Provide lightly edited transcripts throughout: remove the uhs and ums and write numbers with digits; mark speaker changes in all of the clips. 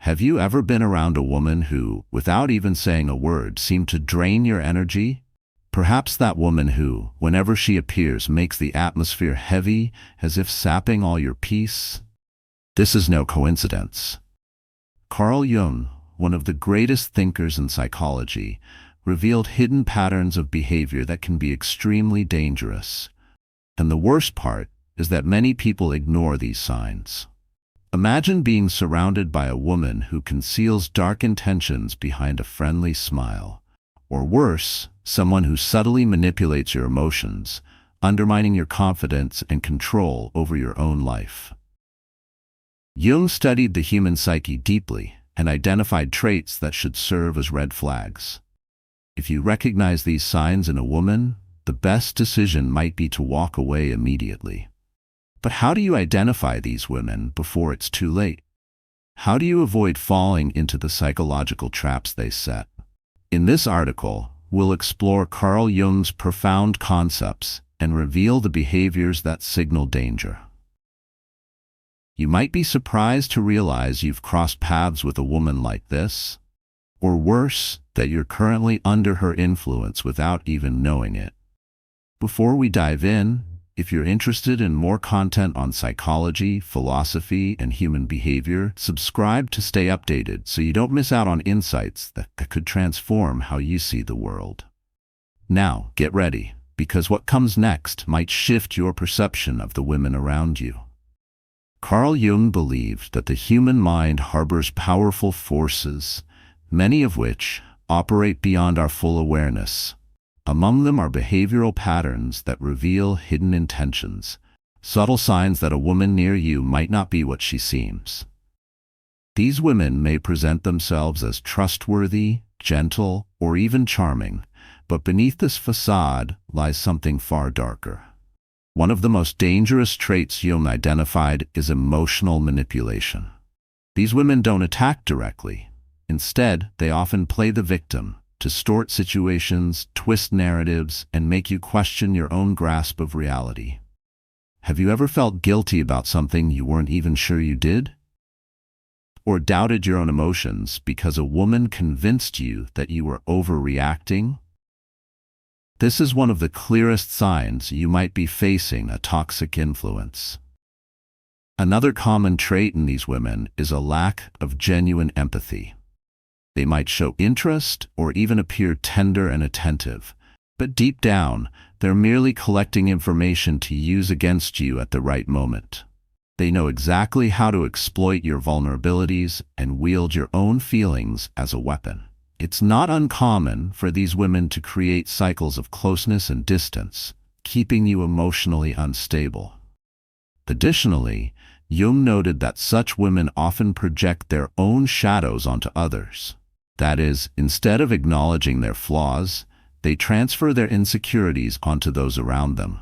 Speaker 1: Have you ever been around a woman who, without even saying a word, seemed to drain your energy? Perhaps that woman who, whenever she appears, makes the atmosphere heavy, as if sapping all your peace? This is no coincidence. Carl Jung, one of the greatest thinkers in psychology, revealed hidden patterns of behavior that can be extremely dangerous. And the worst part is that many people ignore these signs. Imagine being surrounded by a woman who conceals dark intentions behind a friendly smile. Or worse, someone who subtly manipulates your emotions, undermining your confidence and control over your own life. Jung studied the human psyche deeply and identified traits that should serve as red flags. If you recognize these signs in a woman, the best decision might be to walk away immediately. But how do you identify these women before it's too late? How do you avoid falling into the psychological traps they set? In this article, we'll explore Carl Jung's profound concepts and reveal the behaviors that signal danger. You might be surprised to realize you've crossed paths with a woman like this, or worse, that you're currently under her influence without even knowing it. Before we dive in, if you're interested in more content on psychology, philosophy, and human behavior, subscribe to stay updated so you don't miss out on insights that could transform how you see the world. Now, get ready, because what comes next might shift your perception of the women around you. Carl Jung believed that the human mind harbors powerful forces, many of which operate beyond our full awareness. Among them are behavioral patterns that reveal hidden intentions, subtle signs that a woman near you might not be what she seems. These women may present themselves as trustworthy, gentle, or even charming, but beneath this facade lies something far darker. One of the most dangerous traits Jung identified is emotional manipulation. These women don't attack directly. Instead, they often play the victim, distort situations, twist narratives, and make you question your own grasp of reality. Have you ever felt guilty about something you weren't even sure you did? Or doubted your own emotions because a woman convinced you that you were overreacting? This is one of the clearest signs you might be facing a toxic influence. Another common trait in these women is a lack of genuine empathy. They might show interest or even appear tender and attentive, but deep down, they're merely collecting information to use against you at the right moment. They know exactly how to exploit your vulnerabilities and wield your own feelings as a weapon. It's not uncommon for these women to create cycles of closeness and distance, keeping you emotionally unstable. Additionally, Jung noted that such women often project their own shadows onto others. That is, instead of acknowledging their flaws, they transfer their insecurities onto those around them.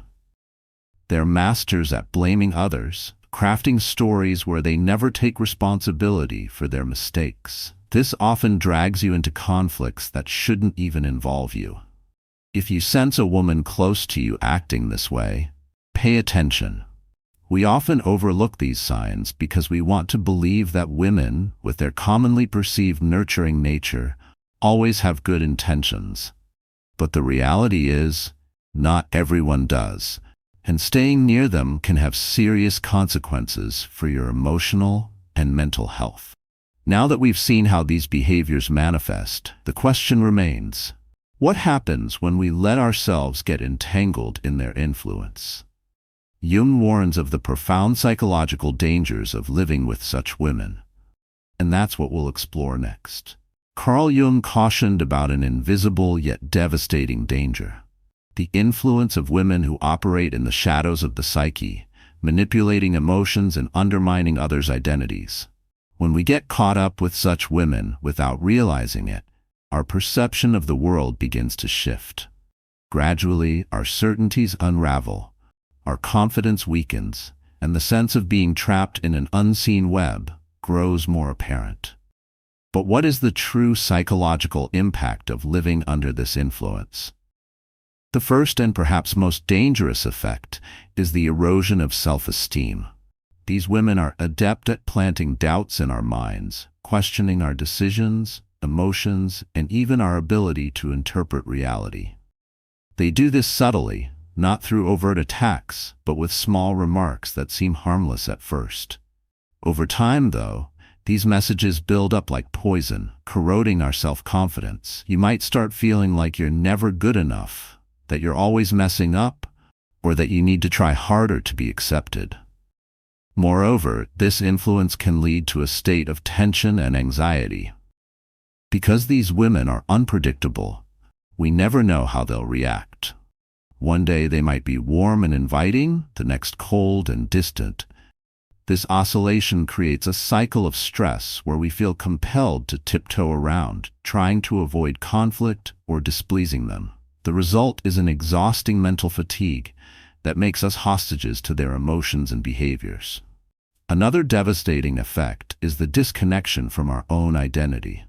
Speaker 1: They're masters at blaming others, crafting stories where they never take responsibility for their mistakes. This often drags you into conflicts that shouldn't even involve you. If you sense a woman close to you acting this way, pay attention. We often overlook these signs because we want to believe that women, with their commonly perceived nurturing nature, always have good intentions. But the reality is, not everyone does, and staying near them can have serious consequences for your emotional and mental health. Now that we've seen how these behaviors manifest, the question remains, what happens when we let ourselves get entangled in their influence? Jung warns of the profound psychological dangers of living with such women. And that's what we'll explore next. Carl Jung cautioned about an invisible yet devastating danger: the influence of women who operate in the shadows of the psyche, manipulating emotions and undermining others' identities. When we get caught up with such women without realizing it, our perception of the world begins to shift. Gradually, our certainties unravel, our confidence weakens, and the sense of being trapped in an unseen web grows more apparent. But what is the true psychological impact of living under this influence? The first and perhaps most dangerous effect is the erosion of self-esteem. These women are adept at planting doubts in our minds, questioning our decisions, emotions, and even our ability to interpret reality. They do this subtly, not through overt attacks, but with small remarks that seem harmless at first. Over time, though, these messages build up like poison, corroding our self-confidence. You might start feeling like you're never good enough, that you're always messing up, or that you need to try harder to be accepted. Moreover, this influence can lead to a state of tension and anxiety. Because these women are unpredictable, we never know how they'll react. One day they might be warm and inviting, the next cold and distant. This oscillation creates a cycle of stress where we feel compelled to tiptoe around, trying to avoid conflict or displeasing them. The result is an exhausting mental fatigue that makes us hostages to their emotions and behaviors. Another devastating effect is the disconnection from our own identity.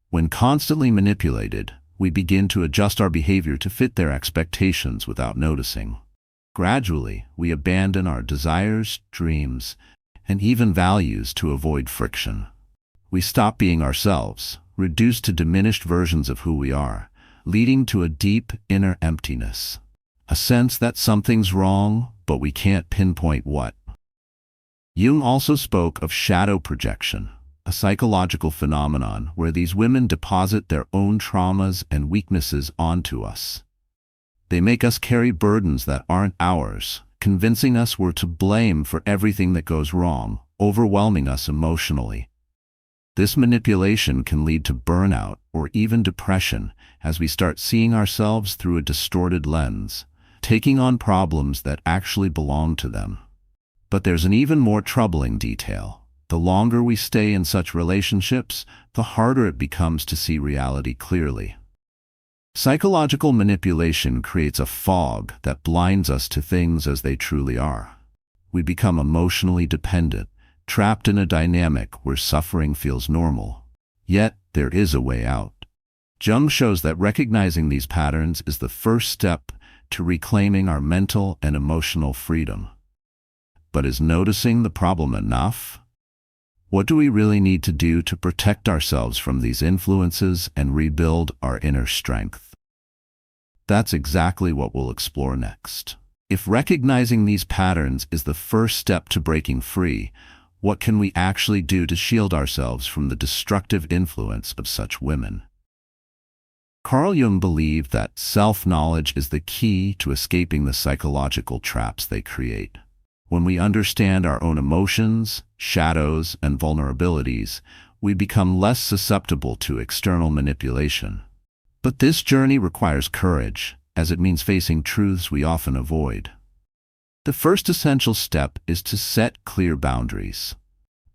Speaker 1: When constantly manipulated, we begin to adjust our behavior to fit their expectations without noticing. Gradually, we abandon our desires, dreams, and even values to avoid friction. We stop being ourselves, reduced to diminished versions of who we are, leading to a deep inner emptiness. A sense that something's wrong, but we can't pinpoint what. Jung also spoke of shadow projection, a psychological phenomenon where these women deposit their own traumas and weaknesses onto us. They make us carry burdens that aren't ours, convincing us we're to blame for everything that goes wrong, overwhelming us emotionally. This manipulation can lead to burnout or even depression as we start seeing ourselves through a distorted lens, taking on problems that actually belong to them. But there's an even more troubling detail. The longer we stay in such relationships, the harder it becomes to see reality clearly. Psychological manipulation creates a fog that blinds us to things as they truly are. We become emotionally dependent, trapped in a dynamic where suffering feels normal. Yet, there is a way out. Jung shows that recognizing these patterns is the first step to reclaiming our mental and emotional freedom. But is noticing the problem enough? What do we really need to do to protect ourselves from these influences and rebuild our inner strength? That's exactly what we'll explore next. If recognizing these patterns is the first step to breaking free, what can we actually do to shield ourselves from the destructive influence of such women? Carl Jung believed that self-knowledge is the key to escaping the psychological traps they create. When we understand our own emotions, shadows, and vulnerabilities, we become less susceptible to external manipulation. But this journey requires courage, as it means facing truths we often avoid. The first essential step is to set clear boundaries.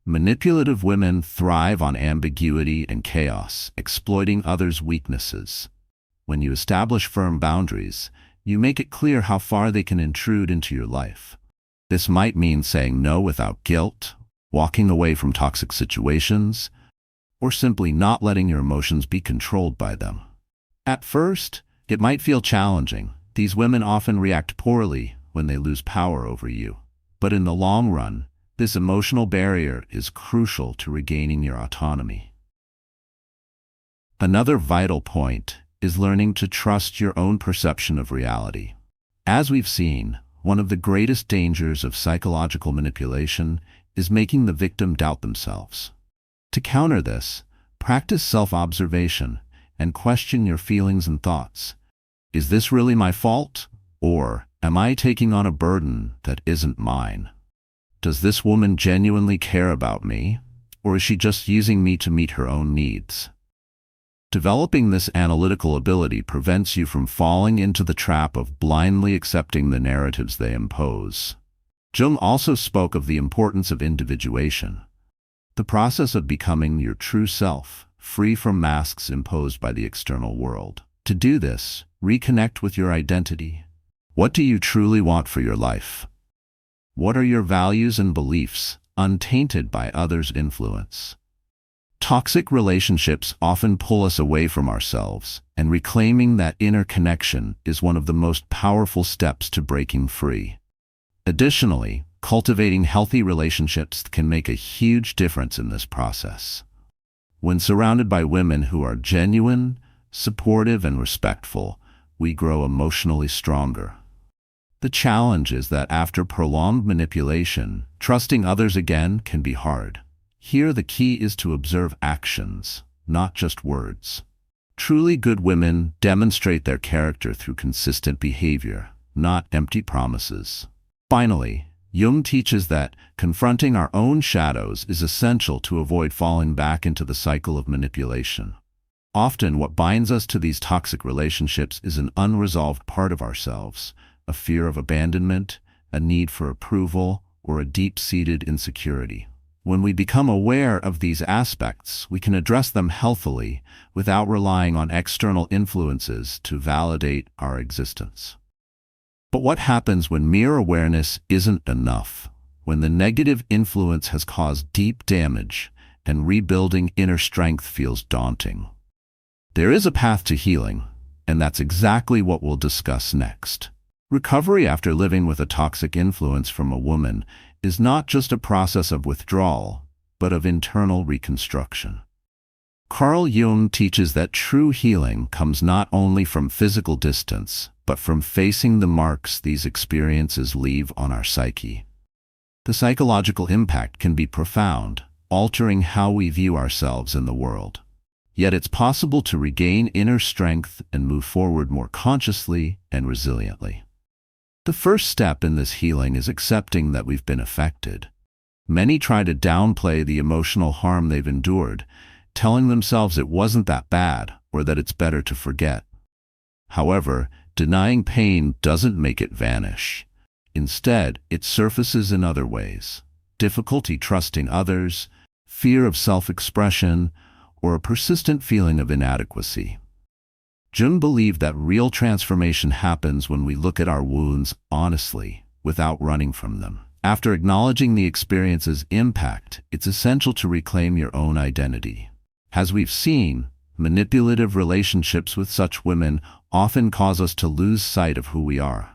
Speaker 1: Manipulative women thrive on ambiguity and chaos, exploiting others' weaknesses. When you establish firm boundaries, you make it clear how far they can intrude into your life. This might mean saying no without guilt, walking away from toxic situations, or simply not letting your emotions be controlled by them. At first, it might feel challenging. These women often react poorly when they lose power over you. But in the long run, this emotional barrier is crucial to regaining your autonomy. Another vital point is learning to trust your own perception of reality. As we've seen, one of the greatest dangers of psychological manipulation is making the victim doubt themselves. To counter this, practice self-observation and question your feelings and thoughts. Is this really my fault? Or am I taking on a burden that isn't mine? Does this woman genuinely care about me? Or is she just using me to meet her own needs? Developing this analytical ability prevents you from falling into the trap of blindly accepting the narratives they impose. Jung also spoke of the importance of individuation, the process of becoming your true self, free from masks imposed by the external world. To do this, reconnect with your identity. What do you truly want for your life? What are your values and beliefs, untainted by others' influence? Toxic relationships often pull us away from ourselves, and reclaiming that inner connection is one of the most powerful steps to breaking free. Additionally, Cultivating healthy relationships can make a huge difference in this process. When surrounded by women who are genuine, supportive, and respectful, we grow emotionally stronger. The challenge is that after prolonged manipulation, trusting others again can be hard. Here the key is to observe actions, not just words. Truly good women demonstrate their character through consistent behavior, not empty promises. Finally, Jung teaches that confronting our own shadows is essential to avoid falling back into the cycle of manipulation. Often what binds us to these toxic relationships is an unresolved part of ourselves, a fear of abandonment, a need for approval, or a deep-seated insecurity. When we become aware of these aspects, we can address them healthily without relying on external influences to validate our existence. But what happens when mere awareness isn't enough? When the negative influence has caused deep damage and rebuilding inner strength feels daunting? There is a path to healing, and that's exactly what we'll discuss next. Recovery after living with a toxic influence from a woman is not just a process of withdrawal, but of internal reconstruction. Carl Jung teaches that true healing comes not only from physical distance, but from facing the marks these experiences leave on our psyche. The psychological impact can be profound, altering how we view ourselves in the world. Yet it's possible to regain inner strength and move forward more consciously and resiliently. The first step in this healing is accepting that we've been affected. Many try to downplay the emotional harm they've endured, telling themselves it wasn't that bad or that it's better to forget. However, denying pain doesn't make it vanish. Instead, it surfaces in other ways: difficulty trusting others, fear of self-expression, or a persistent feeling of inadequacy. Jung believed that real transformation happens when we look at our wounds honestly, without running from them. After acknowledging the experience's impact, it's essential to reclaim your own identity. As we've seen, manipulative relationships with such women often cause us to lose sight of who we are.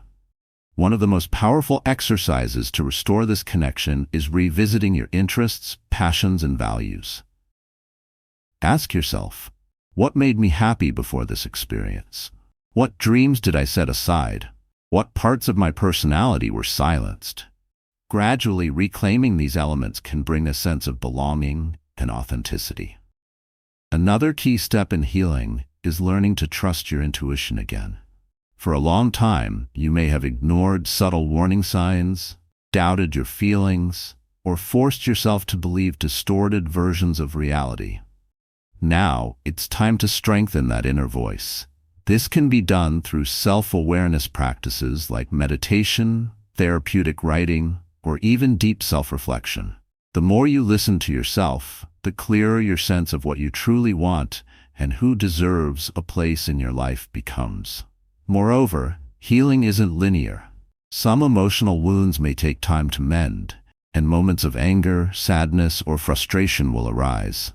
Speaker 1: One of the most powerful exercises to restore this connection is revisiting your interests, passions, and values. Ask yourself, what made me happy before this experience? What dreams did I set aside? What parts of my personality were silenced? Gradually reclaiming these elements can bring a sense of belonging and authenticity. Another key step in healing is learning to trust your intuition again. For a long time, you may have ignored subtle warning signs, doubted your feelings, or forced yourself to believe distorted versions of reality. Now, it's time to strengthen that inner voice. This can be done through self-awareness practices like meditation, therapeutic writing, or even deep self-reflection. The more you listen to yourself, the clearer your sense of what you truly want and who deserves a place in your life becomes. Moreover, healing isn't linear. Some emotional wounds may take time to mend, and moments of anger, sadness, or frustration will arise.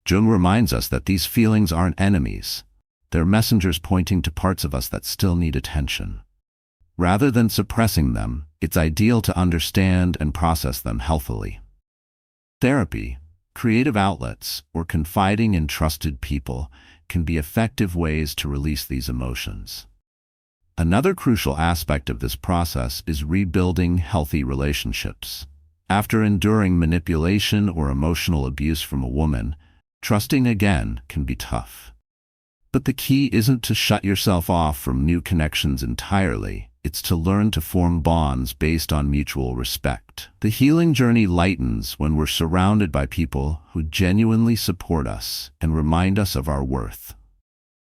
Speaker 1: Jung reminds us that these feelings aren't enemies. They're messengers pointing to parts of us that still need attention. Rather than suppressing them, it's ideal to understand and process them healthily. Therapy, creative outlets, or confiding in trusted people can be effective ways to release these emotions. Another crucial aspect of this process is rebuilding healthy relationships. After enduring manipulation or emotional abuse from a woman, trusting again can be tough. But the key isn't to shut yourself off from new connections entirely. It's to learn to form bonds based on mutual respect. The healing journey lightens when we're surrounded by people who genuinely support us and remind us of our worth.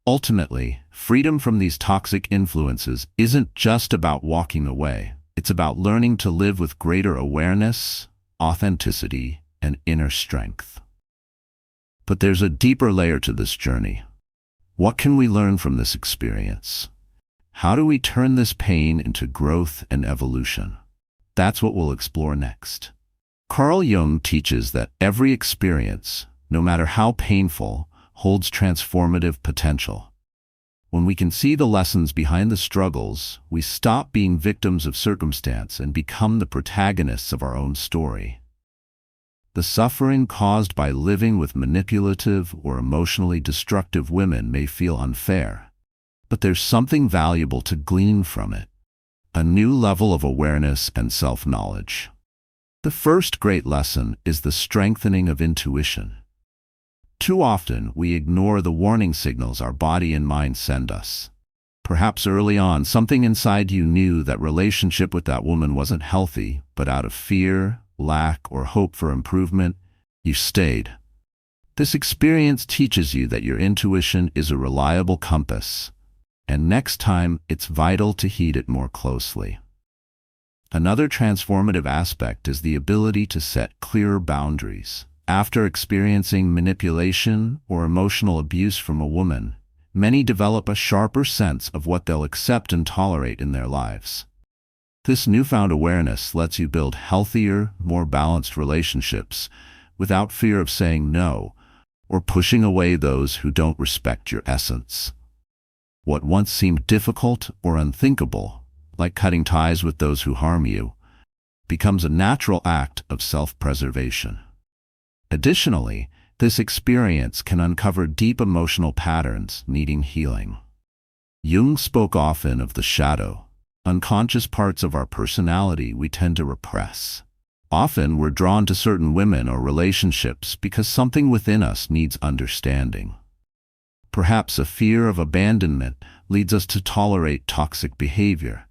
Speaker 1: Ultimately, freedom from these toxic influences isn't just about walking away. It's about learning to live with greater awareness, authenticity, and inner strength. But there's a deeper layer to this journey. What can we learn from this experience? How do we turn this pain into growth and evolution? That's what we'll explore next. Carl Jung teaches that every experience, no matter how painful, holds transformative potential. When we can see the lessons behind the struggles, we stop being victims of circumstance and become the protagonists of our own story. The suffering caused by living with manipulative or emotionally destructive women may feel unfair, but there's something valuable to glean from it: a new level of awareness and self-knowledge. The first great lesson is the strengthening of intuition. Too often, we ignore the warning signals our body and mind send us. Perhaps early on, something inside you knew that relationship with that woman wasn't healthy, but out of fear, lack, or hope for improvement, you stayed. This experience teaches you that your intuition is a reliable compass, and next time it's vital to heed it more closely. Another transformative aspect is the ability to set clearer boundaries. After experiencing manipulation or emotional abuse from a woman, many develop a sharper sense of what they'll accept and tolerate in their lives. This newfound awareness lets you build healthier, more balanced relationships without fear of saying no or pushing away those who don't respect your essence. What once seemed difficult or unthinkable, like cutting ties with those who harm you, becomes a natural act of self-preservation. Additionally, this experience can uncover deep emotional patterns needing healing. Jung spoke often of the shadow, unconscious parts of our personality we tend to repress. Often we're drawn to certain women or relationships because something within us needs understanding. Perhaps a fear of abandonment leads us to tolerate toxic behavior,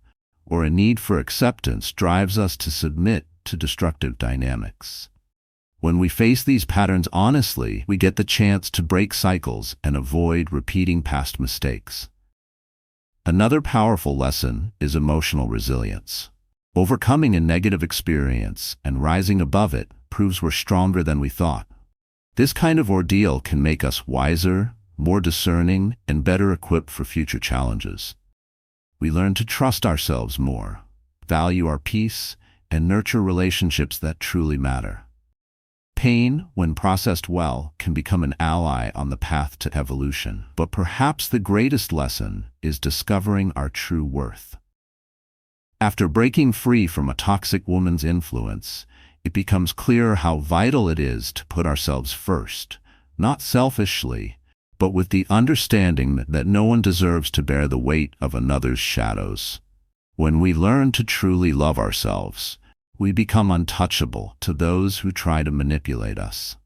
Speaker 1: or a need for acceptance drives us to submit to destructive dynamics. When we face these patterns honestly, we get the chance to break cycles and avoid repeating past mistakes. Another powerful lesson is emotional resilience. Overcoming a negative experience and rising above it proves we're stronger than we thought. This kind of ordeal can make us wiser, more discerning, and better equipped for future challenges. We learn to trust ourselves more, value our peace, and nurture relationships that truly matter. Pain, when processed well, can become an ally on the path to evolution. But perhaps the greatest lesson is discovering our true worth. After breaking free from a toxic woman's influence, it becomes clearer how vital it is to put ourselves first, not selfishly, but with the understanding that no one deserves to bear the weight of another's shadows. When we learn to truly love ourselves, we become untouchable to those who try to manipulate us.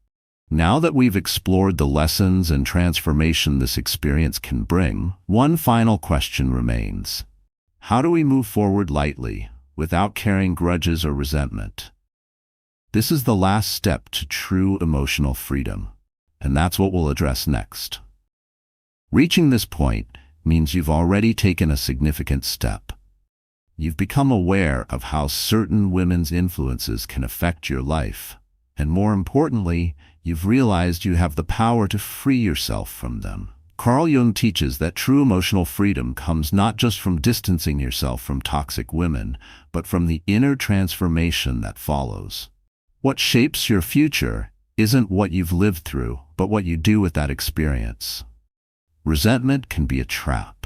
Speaker 1: Now that we've explored the lessons and transformation this experience can bring, one final question remains. How do we move forward lightly, without carrying grudges or resentment? This is the last step to true emotional freedom, and that's what we'll address next. Reaching this point means you've already taken a significant step. You've become aware of how certain women's influences can affect your life, and more importantly, you've realized you have the power to free yourself from them. Carl Jung teaches that true emotional freedom comes not just from distancing yourself from toxic women, but from the inner transformation that follows. What shapes your future isn't what you've lived through, but what you do with that experience. Resentment can be a trap.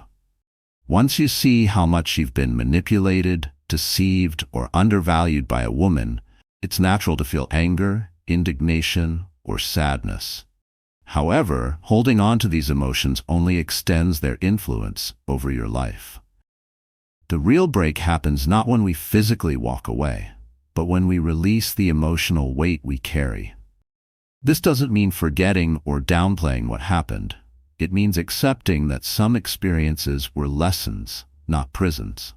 Speaker 1: Once you see how much you've been manipulated, deceived, or undervalued by a woman, it's natural to feel anger, indignation, or sadness. However, holding on to these emotions only extends their influence over your life. The real break happens not when we physically walk away, but when we release the emotional weight we carry. This doesn't mean forgetting or downplaying what happened. It means accepting that some experiences were lessons, not prisons.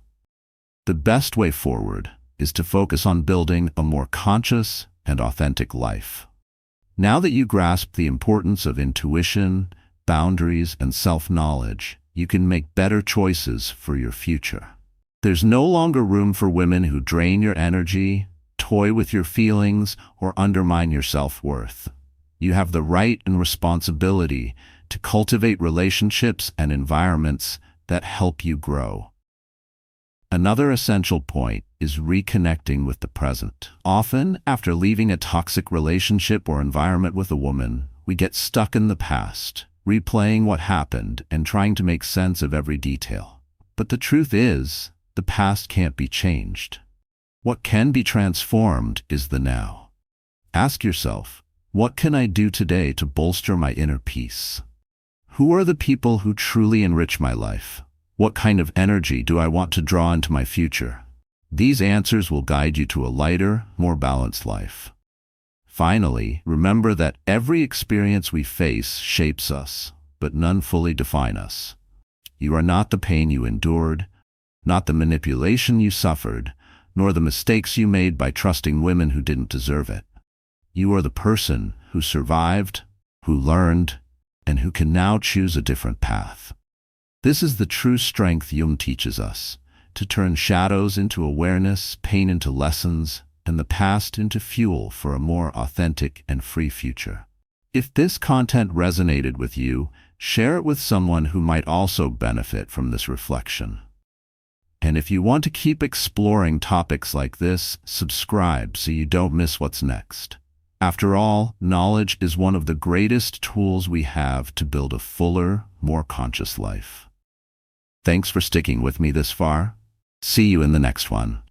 Speaker 1: The best way forward is to focus on building a more conscious and authentic life. Now that you grasp the importance of intuition, boundaries, and self-knowledge, you can make better choices for your future. There's no longer room for women who drain your energy, toy with your feelings, or undermine your self-worth. You have the right and responsibility to cultivate relationships and environments that help you grow. Another essential point is reconnecting with the present. Often, after leaving a toxic relationship or environment with a woman, we get stuck in the past, replaying what happened and trying to make sense of every detail. But the truth is, the past can't be changed. What can be transformed is the now. Ask yourself, what can I do today to bolster my inner peace? Who are the people who truly enrich my life? What kind of energy do I want to draw into my future? These answers will guide you to a lighter, more balanced life. Finally, remember that every experience we face shapes us, but none fully define us. You are not the pain you endured, not the manipulation you suffered, nor the mistakes you made by trusting women who didn't deserve it. You are the person who survived, who learned, and who can now choose a different path. This is the true strength Jung teaches us, to turn shadows into awareness, pain into lessons, and the past into fuel for a more authentic and free future. If this content resonated with you, share it with someone who might also benefit from this reflection. And if you want to keep exploring topics like this, subscribe so you don't miss what's next. After all, knowledge is one of the greatest tools we have to build a fuller, more conscious life. Thanks for sticking with me this far. See you in the next one.